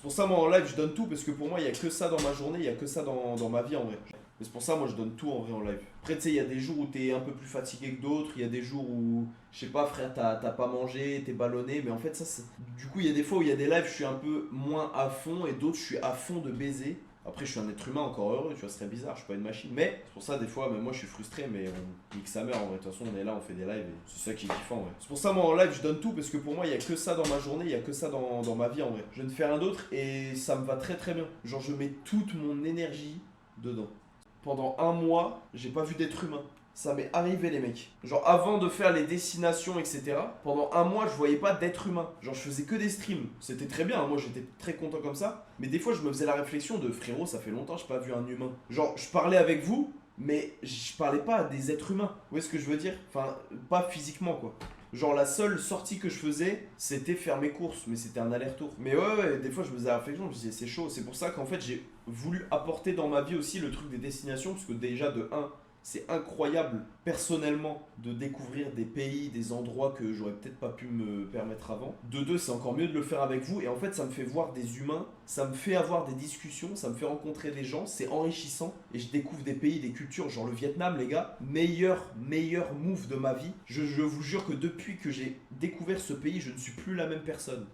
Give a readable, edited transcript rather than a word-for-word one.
pour ça, moi en live, je donne tout parce que pour moi, il y a que ça dans ma journée, il y a que ça dans ma vie en vrai. Mais c'est pour ça, moi, je donne tout en vrai en live. Après, tu sais, il y a des jours où t'es un peu plus fatigué que d'autres, il y a des jours où, je sais pas, frère, t'as pas mangé, t'es ballonné, mais en fait, ça, c'est. Du coup, il y a des fois où il y a des lives, je suis un peu moins à fond, et d'autres, je suis à fond de baiser. Après, je suis un être humain encore heureux, tu vois, ce serait bizarre, je suis pas une machine. Mais c'est pour ça, des fois, même moi, je suis frustré, mais on nique sa mère en vrai. De toute façon, on est là, on fait des lives, et c'est ça qui est kiffant, ouais. C'est pour ça, moi, en live, je donne tout, parce que pour moi, il y a que ça dans ma journée, il y a que ça dans ma vie, en vrai. Je ne fais rien d'autre, et ça me va très très bien. Genre, je mets toute mon énergie dedans. Pendant un mois, j'ai pas vu d'être humain. Ça m'est arrivé, les mecs. Genre, avant de faire les destinations, etc., pendant un mois, je voyais pas d'être humain. Genre, je faisais que des streams. C'était très bien, hein, moi j'étais très content comme ça. Mais des fois, je me faisais la réflexion de frérot, ça fait longtemps que j'ai pas vu un humain. Genre, je parlais avec vous, mais je parlais pas à des êtres humains. Vous voyez ce que je veux dire? Enfin, pas physiquement, quoi. Genre, la seule sortie que je faisais, c'était faire mes courses, mais c'était un aller-retour. Mais ouais, des fois, je me faisais la réflexion, je me disais, c'est chaud. C'est pour ça qu'en fait, j'ai voulu apporter dans ma vie aussi le truc des destinations, parce que déjà, de un, c'est incroyable personnellement de découvrir des pays, des endroits que j'aurais peut-être pas pu me permettre avant. De deux, c'est encore mieux de le faire avec vous. Et en fait, ça me fait voir des humains, ça me fait avoir des discussions, ça me fait rencontrer des gens, c'est enrichissant. Et je découvre des pays, des cultures, genre le Vietnam, les gars. Meilleur move de ma vie. Je vous jure que depuis que j'ai découvert ce pays, je ne suis plus la même personne.